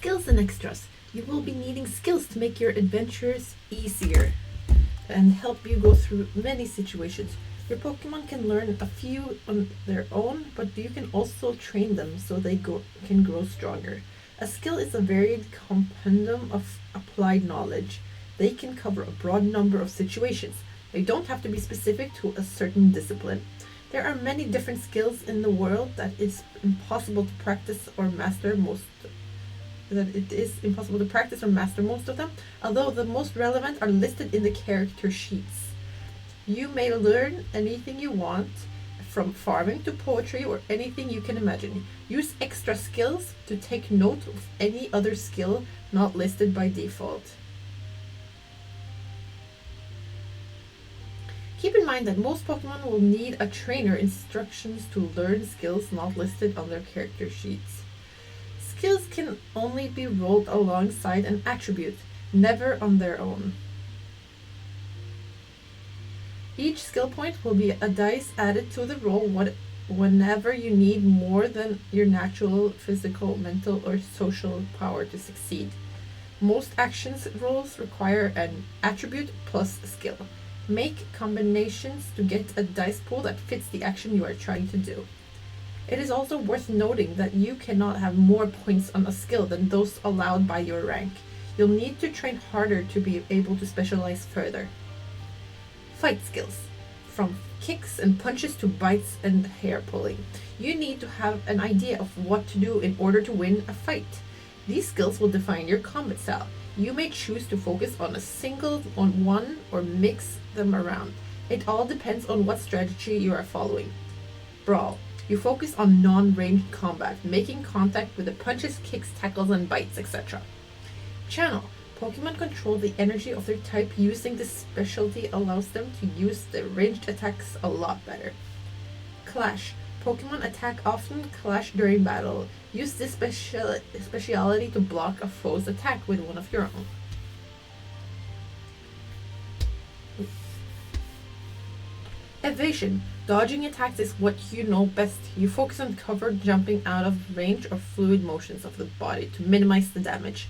Skills and extras. You will be needing skills to make your adventures easier and help you go through many situations. Your Pokemon can learn a few on their own, but you can also train them so they can grow stronger. A skill is a varied compendium of applied knowledge. They can cover a broad number of situations. They don't have to be specific to a certain discipline. There are many different skills in the world that it's impossible to practice or master most of them, although the most relevant are listed in the character sheets. You may learn anything you want, from farming to poetry or anything you can imagine. Use extra skills to take note of any other skill not listed by default. Keep in mind that most Pokemon will need a trainer instructions to learn skills not listed on their character sheets. Skills can only be rolled alongside an attribute, never on their own. Each skill point will be a dice added to the roll whenever you need more than your natural, physical, mental, or social power to succeed. Most actions rolls require an attribute plus skill. Make combinations to get a dice pool that fits the action you are trying to do. It is also worth noting that you cannot have more points on a skill than those allowed by your rank. You'll need to train harder to be able to specialize further. Fight skills. From kicks and punches to bites and hair pulling. You need to have an idea of what to do in order to win a fight. These skills will define your combat style. You may choose to focus on one or mix them around. It all depends on what strategy you are following. Brawl. You focus on non-ranged combat, making contact with the punches, kicks, tackles, and bites, etc. Channel. Pokemon control the energy of their type. Using this specialty allows them to use their ranged attacks a lot better. Clash. Pokemon attack often clash during battle. Use this speciality to block a foe's attack with one of your own. Evasion. Dodging attacks is what you know best. You focus on cover, jumping out of range, or fluid motions of the body to minimize the damage.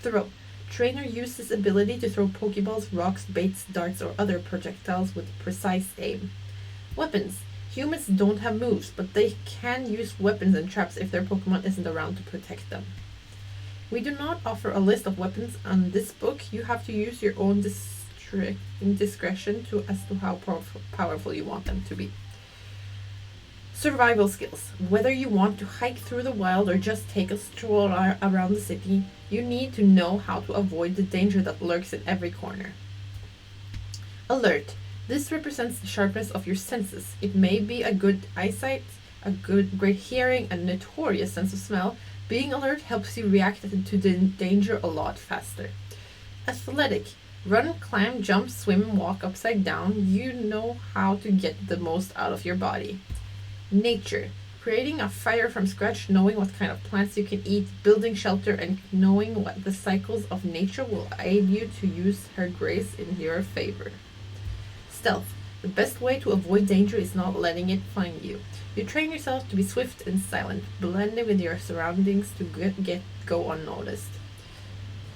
Throw. Trainer uses this ability to throw Pokeballs, rocks, baits, darts, or other projectiles with precise aim. Weapons. Humans don't have moves, but they can use weapons and traps if their Pokemon isn't around to protect them. We do not offer a list of weapons on this book. You have to use your own discretion as to how powerful you want them to be. Survival skills. Whether you want to hike through the wild or just take a stroll around the city, you need to know how to avoid the danger that lurks in every corner. Alert. This represents the sharpness of your senses. It may be a good eyesight, great hearing, and notorious sense of smell. Being alert helps you react to the danger a lot faster. Athletic. Run, climb, jump, swim, walk upside down. You know how to get the most out of your body. Nature. Creating a fire from scratch, knowing what kind of plants you can eat, building shelter, and knowing what the cycles of nature will aid you to use her grace in your favor. Stealth. The best way to avoid danger is not letting it find you. You train yourself to be swift and silent, blending with your surroundings to go unnoticed.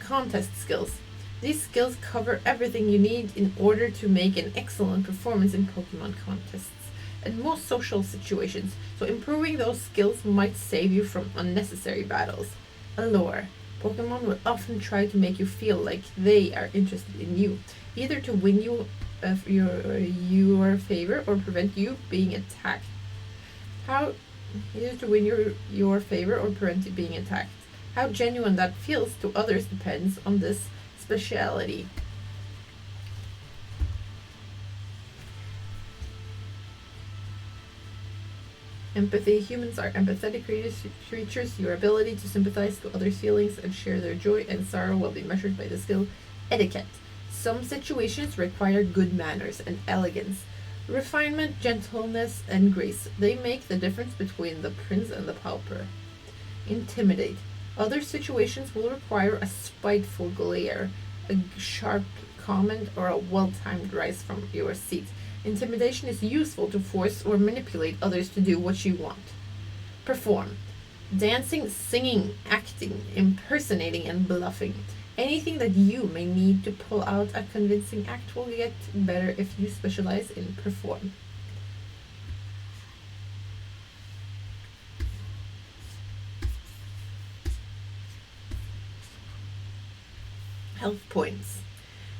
Contest skills. These skills cover everything you need in order to make an excellent performance in Pokemon contests and most social situations, so improving those skills might save you from unnecessary battles. Allure. Pokemon will often try to make you feel like they are interested in you, either to win your favor or prevent you being attacked. How genuine that feels to others depends on this speciality. Empathy. Humans are empathetic creatures. Your ability to sympathize to others' feelings and share their joy and sorrow will be measured by the skill etiquette. Some situations require good manners and elegance. Refinement, gentleness, and grace. They make the difference between the prince and the pauper. Intimidate. Other situations will require a spiteful glare, a sharp comment, or a well-timed rise from your seat. Intimidation is useful to force or manipulate others to do what you want. Perform. Dancing, singing, acting, impersonating, and bluffing. Anything that you may need to pull out a convincing act will get better if you specialize in perform. Health points.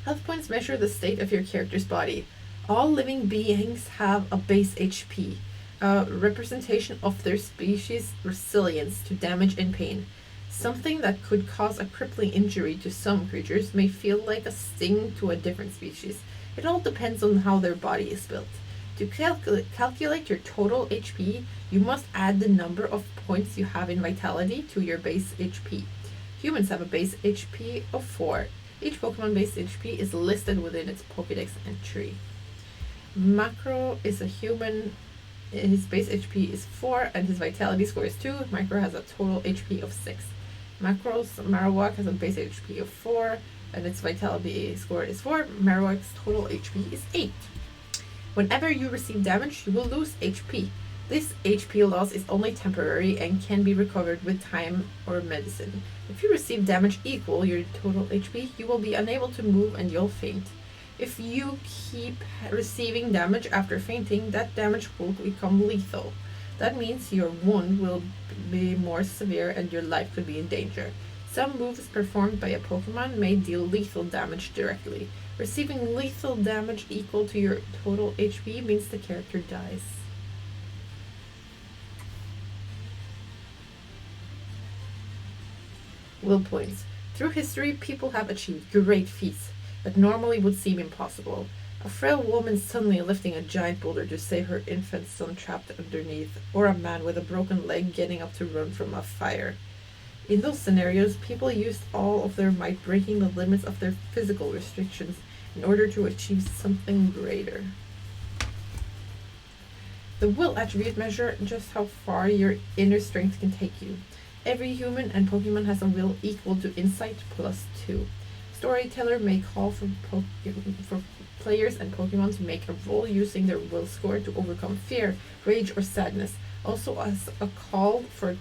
Health points measure the state of your character's body. All living beings have a base HP, a representation of their species' resilience to damage and pain. Something that could cause a crippling injury to some creatures may feel like a sting to a different species. It all depends on how their body is built. To calculate your total HP, you must add the number of points you have in vitality to your base HP. Humans have a base HP of 4. Each Pokemon base HP is listed within its Pokédex entry. Macro is a human. His base HP is 4 and his vitality score is 2. Micro has a total HP of 6. Macro's Marowak has a base HP of 4 and its vitality score is 4. Marowak's total HP is 8. Whenever you receive damage, you will lose HP. This HP loss is only temporary and can be recovered with time or medicine. If you receive damage equal your total HP, you will be unable to move and you'll faint. If you keep receiving damage after fainting, that damage will become lethal. That means your wound will be more severe and your life could be in danger. Some moves performed by a Pokemon may deal lethal damage directly. Receiving lethal damage equal to your total HP means the character dies. Will points. Through history, people have achieved great feats that normally would seem impossible. A frail woman suddenly lifting a giant boulder to save her infant son trapped underneath, or a man with a broken leg getting up to run from a fire. In those scenarios, people used all of their might, breaking the limits of their physical restrictions in order to achieve something greater. The will attribute measure just how far your inner strength can take you. Every human and Pokemon has a will equal to insight plus 2. Storyteller may call for players and Pokemon to make a roll using their will score to overcome fear, rage, or sadness. Also as a call for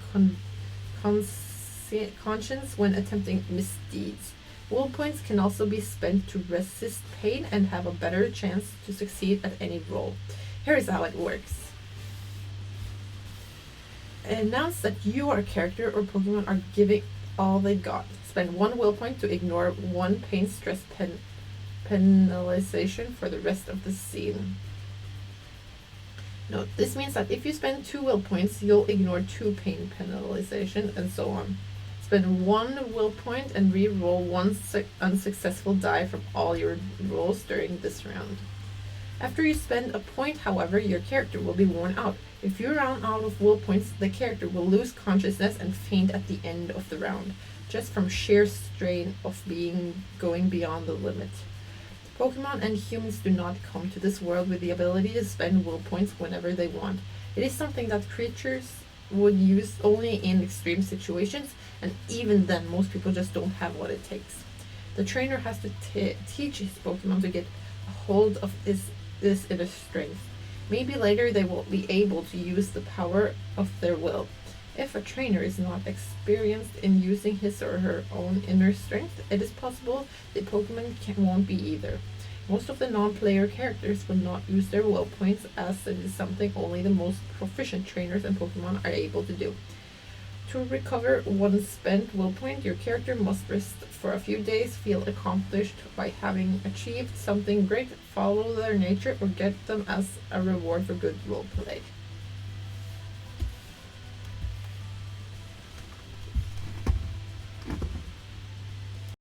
conscience when attempting misdeeds. Will points can also be spent to resist pain and have a better chance to succeed at any roll. Here is how it works. Announce that your character or Pokemon are giving all they've got. Spend 1 will point to ignore 1 pain stress penalization for the rest of the scene. Note, this means that if you spend 2 will points, you'll ignore 2 pain penalization, and so on. Spend 1 will point and re-roll 1 unsuccessful die from all your rolls during this round. After you spend a point, however, your character will be worn out. If you run out of will points, the character will lose consciousness and faint at the end of the round, just from sheer strain of going beyond the limit. Pokemon and humans do not come to this world with the ability to spend will points whenever they want. It is something that creatures would use only in extreme situations, and even then most people just don't have what it takes. The trainer has to teach his Pokemon to get a hold of this inner strength. Maybe later they will be able to use the power of their will. If a trainer is not experienced in using his or her own inner strength, it is possible the Pokemon won't be either. Most of the non-player characters will not use their will points, as it is something only the most proficient trainers and Pokemon are able to do. To recover 1 spent will point, your character must rest for a few days, feel accomplished by having achieved something great, follow their nature, or get them as a reward for good role play.